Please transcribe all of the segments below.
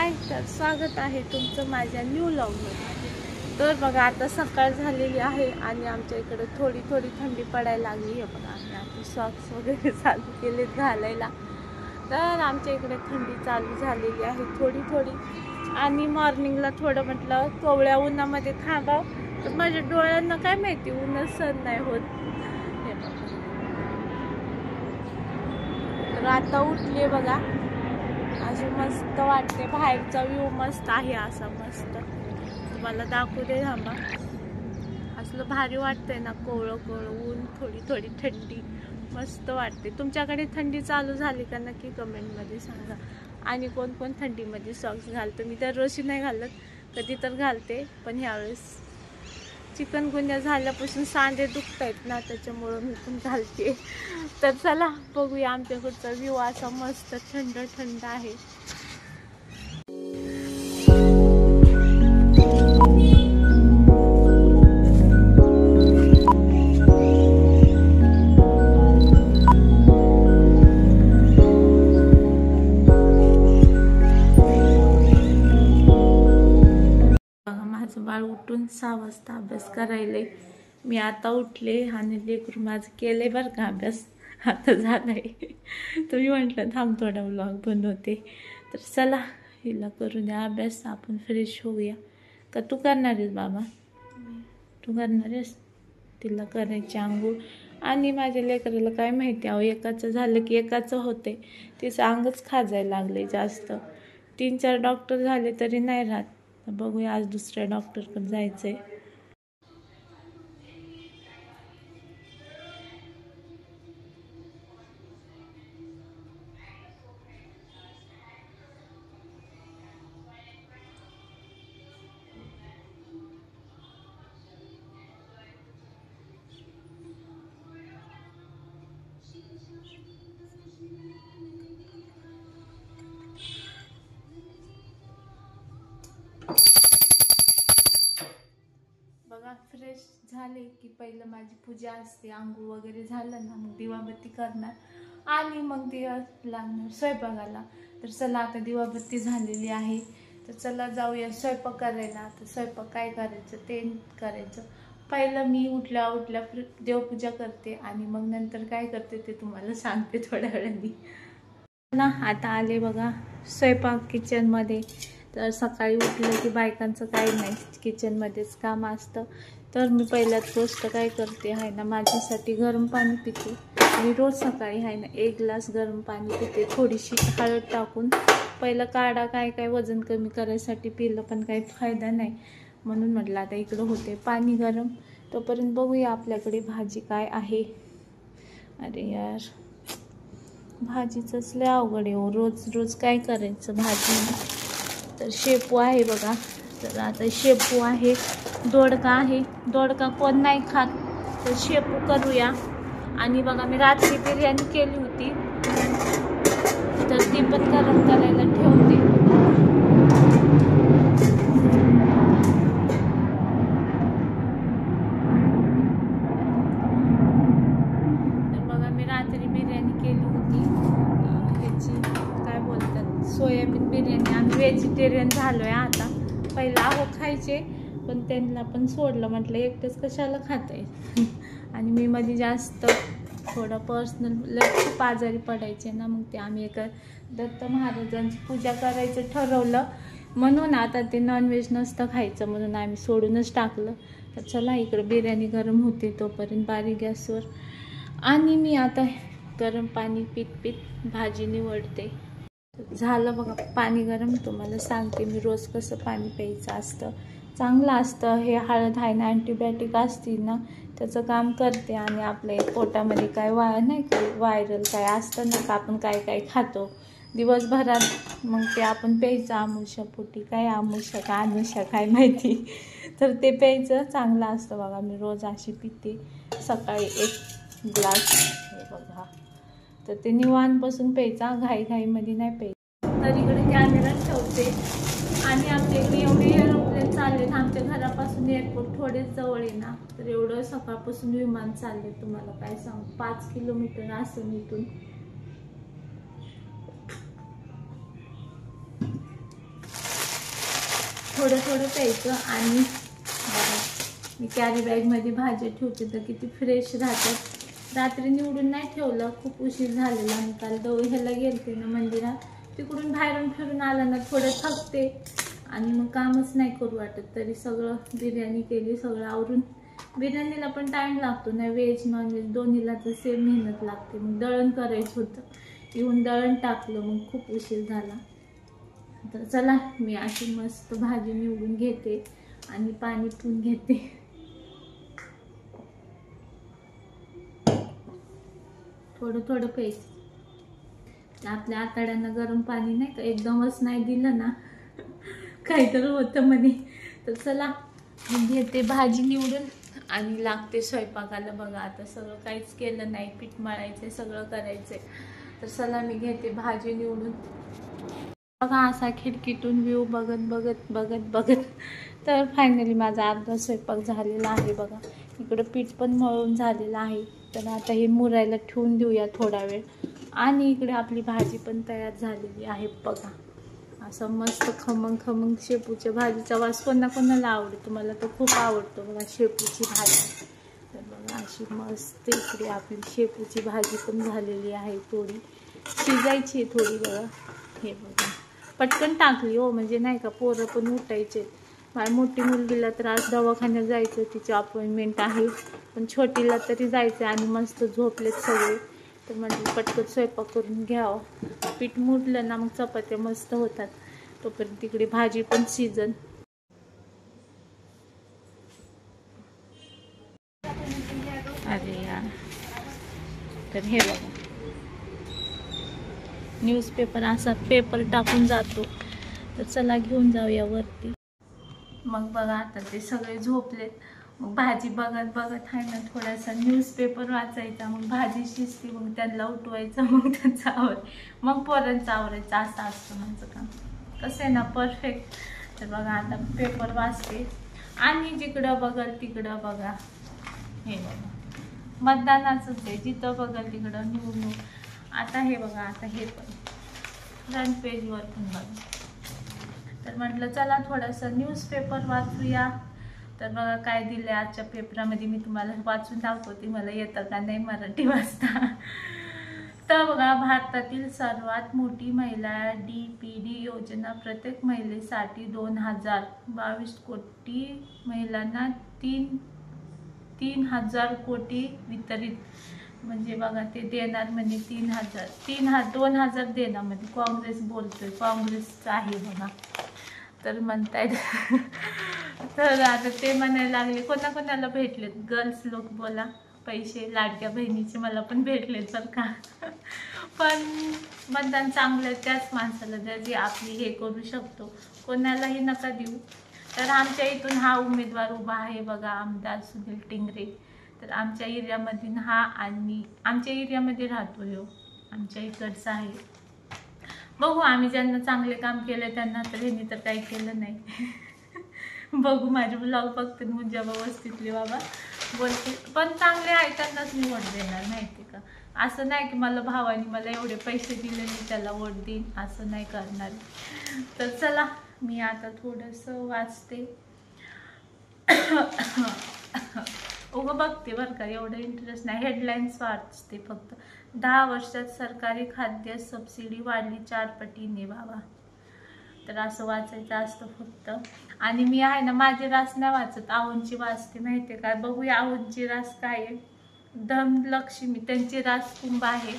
हाय, तर स्वागत आहे तुमचं माझ्या न्यू व्लॉगमध्ये। तर बघा आता सकाळ झालेली आहे आणि आमच्या इकडे थोडी थोडी थंडी पडायला लागली आहे बघा। आम्ही आता सॉक्स वगैरे चालू केले घालायला, तर आमच्या इकडे थंडी चालू झालेली आहे थोडी थोडी। आणि मॉर्निंगला थोडं म्हटलं कोवळ्या उन्हामध्ये थांबाव, तर माझ्या डोळ्यांना काय माहिती ऊन सहन नाही होत। हे बघा, तर आता उठले बघा, अशी मस्त वाटते, बाहेरचा व्ह्यू मस्त आहे असा मस्त। तुम्हाला दाखवू दे थांबा, असलं भारी वाटतंय ना, कोवळं कोवळं ऊन, थोडी थोडी थंडी, मस्त वाटते। तुमच्याकडे थंडी चालू झाली का नक्की कमेंटमध्ये सांगा। आणि कोण कोण थंडीमध्ये सॉक्स घालतं? मी दरवर्षी नाही घालत, कधी तर घालते, पण ह्यावेळेस चिकनगुन्या झाल्यापासून सांधे दुखत आहेत ना, त्याच्यामुळं मी पण घालते। तर चला बघूया, आमच्याकडचा व्ह्यू असा मस्त थंड थंड आहे। माझं बाळ उठून 6 वाजता अभ्यास करायले, मी आता उठले आणि लेकरू माझं केले बरं का अभ्यास, आता झालाय। तर मी म्हटलं थांब थोडा व्लॉग बनवते। तर चला हिला करू द्या अभ्यास, आपण फ्रेश होऊया। का तू करणार आहेस बाबा? तू करणार आहेस? तिला करायची आंघोळ। आणि माझ्या लेकराला काय माहिती अहो, एकाचं झालं की एकाचं होते, तिचं अंगच खाजायला लागले जास्त। 3-4 डॉक्टर झाले तरी नाही राहत। बघूया आज दुसऱ्या डॉक्टरकडे जायचंय। बघा फ्रेश झाले की पहिलं माझी पूजा असते, आंघोळ वगैरे झालं ना, मग दिवाबत्ती करणार आणि मग दिवा लागणार स्वयंपाकाला। तर चला आता दिवाबत्ती झालेली आहे, तर चला जाऊया स्वयंपाक करायला। तर स्वयंपाक काय करायचं ते करायचं। पहिलं मी उठल्या उठल्या देवपूजा करते आणि मग नंतर काय करते ते तुम्हाला सांगते थोड्या वेळाने ना। आता आले बघा स्वयंपाक किचनमध्ये। तर सकाळी उठलं की बायकांचं काही नाही, किचनमध्येच काम असतं। तर मी पहिल्याच गोष्ट काय करते आहे ना, माझ्यासाठी गरम पाणी पिते। मी रोज सकाळी आहे ना 1 ग्लास गरम पाणी पिते, थोडीशी हळद टाकून। पहिलं काढा काय काय वजन कमी करायसाठी पिलं, पण काही फायदा नाही, म्हणून म्हटलं आता इकडं होते पाणी गरम। तोपर्यंत बघूया आपल्याकडे भाजी काय आहे। अरे यार, भाजीचंच लय अवघड आहे, रोज रोज काय करायचं भाजी। तर शेपू आहे बघा, तर आता शेपू आहे, दोडका आहे, दोडका कोण नाही खात, तर शेपू करूया। आणि बघा मी रात्री बिर्याणी केली होती, तर ती पण गरम करायला ठेवते। तर बघा मी रात्री बिर्याणी केली होती, ह्याची काय बोलतात, सोयाबीन बिर्याणी। आम्ही व्हेजिटेरियन झालोय आता, पहिला अहो खायचे पण त्यांना पण सोडलं, म्हटलं एकटेच कशाला खाताय। आणि मी मध्ये जास्त थोडं पर्सनल खूप आजारी पडायचे ना, मग ते आम्ही एका दत्त महाराजांची पूजा करायचं ठरवलं, म्हणून आता ते नॉनव्हेज नसतं खायचं, म्हणून आम्ही सोडूनच टाकलं। तर चला इकडं बिर्याणी गरम होते तोपर्यंत बारीक गॅसवर, आणि मी आता गरम पाणी पीत पीत भाजी निवडते। झालं बघा पाणी गरम, तुम्हाला सांगते मी रोज कसं पाणी प्यायचं असतं, चांगलं असतं हे। हळद आहे ना, अँटीबायोटिक असती ना, त्याचं काम करते। आणि आपल्या पोटामध्ये काय नाही का व्हायरल काय असतं ना, का आपण काय काय खातो दिवसभरात, मग ते आपण प्यायचं आमुष्यापोटी, काय आमुष्या का अनुष्या काय माहिती, तर ते प्यायचं चांगलं असतं बघा। मी रोज अशी पिते, सकाळी 1 ग्लास हे बघा, तर ते निवांतपासून प्यायचा, घाईघाईमध्ये नाही प्यायचं। तर इकडे कॅमेरा ठेवते, आणि आमच्या इकडे एवढे एरोप्लेन चालले, आमच्या घरापासून एअरपोर्ट थोडेच जवळ आहे ना, तर एवढं सकाळपासून विमान चालले, तुम्हाला काय सांगू, 5 किलोमीटर असं इथून। थोडं थोडं प्यायचं. आणि बघा मी कॅरी बॅगमध्ये भाज्या ठेवते तर किती फ्रेश राहतात. रात्री निवडून नाही ठेवलं, खूप उशीर झालेला. आणि काल ह्याला गेलते ना मंदिरात, तिकडून बाहेरून फिरून आलं ना थोडं थकते आणि मग कामच नाही करू वाटत. तरी सगळं बिर्याणी केली, सगळं आवरून. बिर्याणीला पण टाईम लागतो ना, व्हेज नॉनव्हेज दोन्हीला तर सेम मेहनत लागते. मग दळण करायचं होतं, येऊन दळण टाकलं, मग खूप उशीर झाला. तर चला मी अशी मस्त भाजी निवडून घेते आणि पाणी पिऊन घेते. थोडं थोडं प्यायचं. आपल्या आतड्यांना गरम पाणी नाही का एकदमच नाही दिलं ना काहीतरी होतं म्हणे. तर चला मी घेते भाजी निवडून आणि लागते स्वयंपाकाला. बघा आता सगळं काहीच केलं नाही, पीठ मळायचंय, सगळं करायचंय. तर चला मी घेते भाजी निवडून. बघा असा खिडकीतून व्ह्यू बघत बघत बघत बघत तर फायनली माझा अर्धा स्वयंपाक झालेला आहे. बघा इकडं पीठ पण मळून झालेलं आहे. तर आता हे मुरायला ठेवून देऊया थोडा वेळ. आणि इकडे आपली भाजी पण तयार झालेली आहे. बघा असं मस्त खमंग खमंग शेपूच्या भाजीचा वास कोणाकोणाला आवडतो, मला तर खूप आवडतो. बघा शेपूची भाजी. तर बघा अशी मस्त इकडे आपली शेपूची भाजी पण झालेली आहे. थोडी शिजायची आहे थोडी. बघा हे बघा पटकन टाकली हो, म्हणजे नाही का पोरं पण उठायचे. माझ्या मोठी मुलगीला तर आज दवाखान्यात जायचं, तिची अपॉइंटमेंट आहे. पण छोटीला तरी जायचं आणि मस्त झोपलेत सगळे. तर म्हटलं पटकन स्वयंपाक करून घ्यावं. पीठ मुरलं ना मग चपात्या मस्त होतात. तोपर्यंत तिकडे भाजी पण सीजन. अरे यार, तर हे बघा न्यूजपेपर असा पेपर टाकून जातो. तर चला घेऊन जाऊया वरती. मग बघा आता ते सगळे झोपलेत. मग भाजी बघत बघत आहे ना थोडासा न्यूजपेपर वाचायचा. मग भाजी शिजते, मग त्यांना उठवायचं, मग त्यांचं मग पोरांचं आवरायचं. असं असतं माझं काम. कसं आहे ना परफेक्ट. तर बघा आता पेपर वाचते आणि जिकडं बघल तिकडं बघा हे बघा मतदानाचंच आहे. जिथं बघल तिकडं निवडणूक. आता हे बघा आता हे पण फ्रंट पेजवर पण बघा. तर म्हटलं चला थोडंसं न्यूजपेपर वाचूया. तर बघा काय दिलं आजच्या पेपरामध्ये, मी तुम्हाला वाचून दाखवते. मला येतं का नाही मराठी वाचता. तर बघा भारतातील सर्वात मोठी महिला DPD योजना प्रत्येक महिलेसाठी 2022 कोटी महिलांना 3,000 कोटी वितरित. म्हणजे बघा ते देणार म्हणजे 2,000 देणार. म्हणजे काँग्रेस बोलतोय, काँग्रेसचं आहे बघा. तर म्हणतायत तर आता ते म्हणायला लागले कोणाकोणाला भेटलेत गर्ल्स लोक बोला पैसे. लाडक्या बहिणीचे मला पण भेटलेत बरं का. पण मतदान चांगलं त्याच माणसाला द्या जे आपली हे करू शकतो. कोणालाही नका देऊ. तर आमच्या इथून हा उमेदवार उभा आहे बघा, आमदार सुनील टिंगरे. तर आमच्या एरियामधून हा, आणि आमच्या एरियामध्ये राहतो ह्यो, आमच्या इकडचा आहे. बघू आम्ही ज्यांना चांगले काम केले त्यांना, तर ह्यांनी तर काही केलं नाही. बघू माझे ब्लॉग बघते म्हणजे व्यवस्थितले बाबा बोलते. पण चांगले आहे त्यांनाच मी वोट देणार, माहिती का. असं नाही की मला भावानी मला एवढे पैसे दिले मी त्याला वोट देईन, असं नाही करणार. तर चला मी आता थोडंसं वाचते. उगं बघते बरं का, एवढं इंटरेस्ट नाही. हेडलाईन्स वाचते फक्त. 10 वर्षात सरकारी खाद्य सबसिडी वाढली 4 पटीने बाबा. तर असं वाचायचं असतं फक्त. आणि मी आहे ना माझी रास नाही वाचत, आहोंची वाचते माहिती काय. बघूया आहोंची रास काय आहे. धनलक्ष्मी त्यांची रास कुंभ आहे.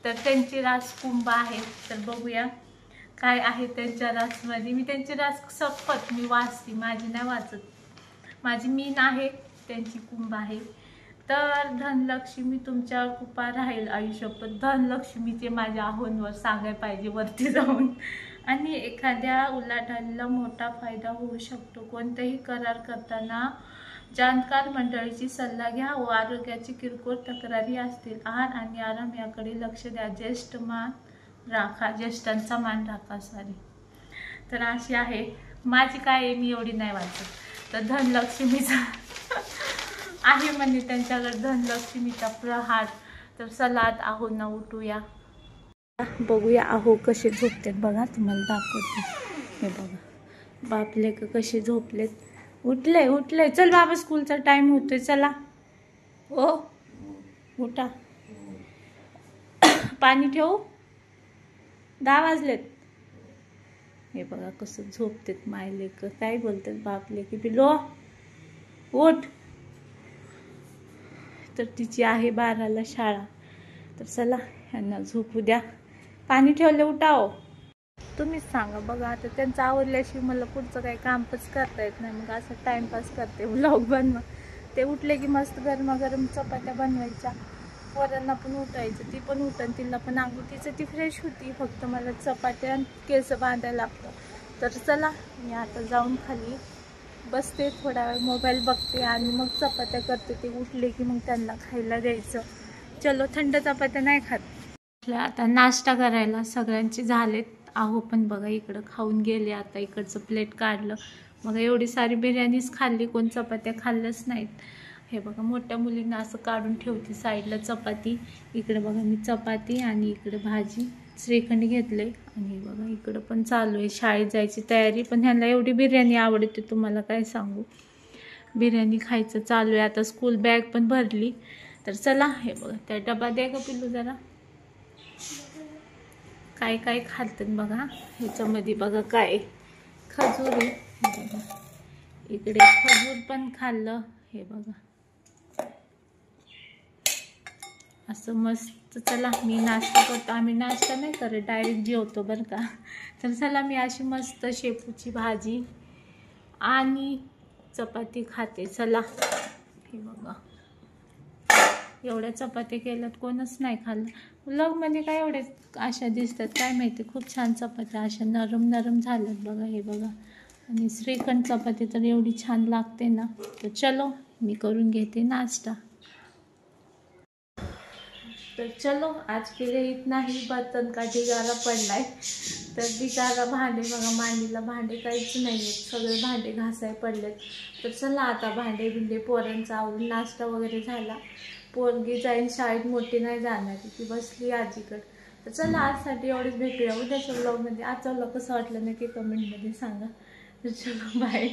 तर त्यांची रास कुंभ आहे. तर बघूया काय आहे त्यांच्या रासमध्ये. मी त्यांची रास सपत मी वाचते, माझी नाही वाचत. माझी मीन आहे, त्यांची कुंभ आहे. तर धनलक्ष्मी तुमच्यावर कृपा राहील आयुष्यभर. धनलक्ष्मीचे माझ्या आहोंवर सांगायला पाहिजे वरती जाऊन. आणि एखाद्या उलाढालीला मोठा फायदा होऊ शकतो. कोणतेही करार करताना जाणकार मंडळीची सल्ला घ्या व आरोग्याची किरकोळ तक्रारी असतील आहार आणि आराम याकडे लक्ष द्या. ज्येष्ठांचा मान राखा. तर अशी आहे माझी. काय आहे मी एवढी नाही वाचत. तर धनलक्ष्मीचा आहे म्हणजे त्यांच्याकडे धनलक्ष्मीचा प्रहार. तर चला आहोंना उठूया, बघूया आहो कसे झोपतात बघा, तुम्हाला दाखवते. हे बघा बापले का कसे झोपलेत. उठले चल बाबा स्कूलचा टाइम होतोय चला. ओ उठा. पाणी ठेवू. 10 वाजलेत. हे बघा कसं झोपतेत मायले का काय बोलतात बापले की पिलो उठ. तर तिची आहे 12ला शाळा. तर चला यांना झोपू द्या. पाणी ठेवले उठाव. तुम्हीच सांगा बघा आता त्यांचं आवरल्याशिवाय मला पुढचं काही कामच करता येत नाही. मग असं टाइमपास करते व्लॉग बनवा. ते उठले की मस्त गरमागरम चपात्या बनवायच्या. पोरांना पण उठायचं. ती पण उठन तिला पण तिचं ती फ्रेश होती. फक्त मला चपात्या केस बांधायला लागतं. तर चला मी आता जाऊन खाली बसते थोडा वेळ मोबाईल बघते आणि मग चपात्या करते. ते उठले की मग त्यांना खायला द्यायचं. चलो थंड चपात्या नाही खात. आता नाश्ता करायला सगळ्यांचे झालेत. आहो पण बघा इकडं खाऊन गेले. आता इकडचं प्लेट काढलं. मग एवढी सारी बिर्याणीच खाल्ली. कोण चपात्या खाल्लंच नाहीत. हे बघा मोठ्या मुलींना असं काढून ठेवते साईडला चपाती. इकडे बघा मी चपाती आणि इकडे भाजी श्रीखंड घेतले. आणि बघा इकडं पण चालू आहे शाळेत जायची तयारी. पण ह्यांना एवढी बिर्याणी आवडते तुम्हाला काय सांगू. बिर्याणी खायचं चालू आहे. आता स्कूल बॅग पण भरली. तर चला हे बघा त्या डबा द्या का पिल्लू जरा. काय काय खालतं बघा. ह्याच्यामध्ये बघा काय खजूर आहे. बघा इकडे खजूर पण खाल्लं. हे बघा असं मस्त. चला मी नाश्ता करतो. आम्ही नाश्ता नाही करत डायरेक्ट जेवतो बरं का. तर चला मी अशी मस्त शेपूची भाजी आणि चपाती खाते. चला हे बघा एवढ्या चपात्या केल्यात कोणच नाही खाल्लं. व्लॉगमध्ये काय एवढे अशा दिसतात काय माहिती. खूप छान चपात्या अशा नरम नरम झाल्यात बघा. हे बघा आणि श्रीखंड चपाती तर एवढी छान लागते ना. तर चलो मी करून घेते नाश्ता. तर चलो आज के लिए इतना ही. बर्तन का ढिगारा पडलाय. तर ढिगारा भांडे बघा मांडीला भांडे काहीच नाही आहेत. सगळे भांडे घासाय पडलेत. तर चला आता भांडे बिंडे पोरांचा आवरून नाश्ता वगैरे झाला. पोरगी जाईन शाळेत मोठी नाही जाणार ती बसली आजीकडे. तर चला आजसाठी एवढेच. भेटूया उद्याच्या व्लॉगमध्ये. आजचा व्लॉग कसं वाटलं नक्की कमेंटमध्ये सांगा. तर चलो बाय.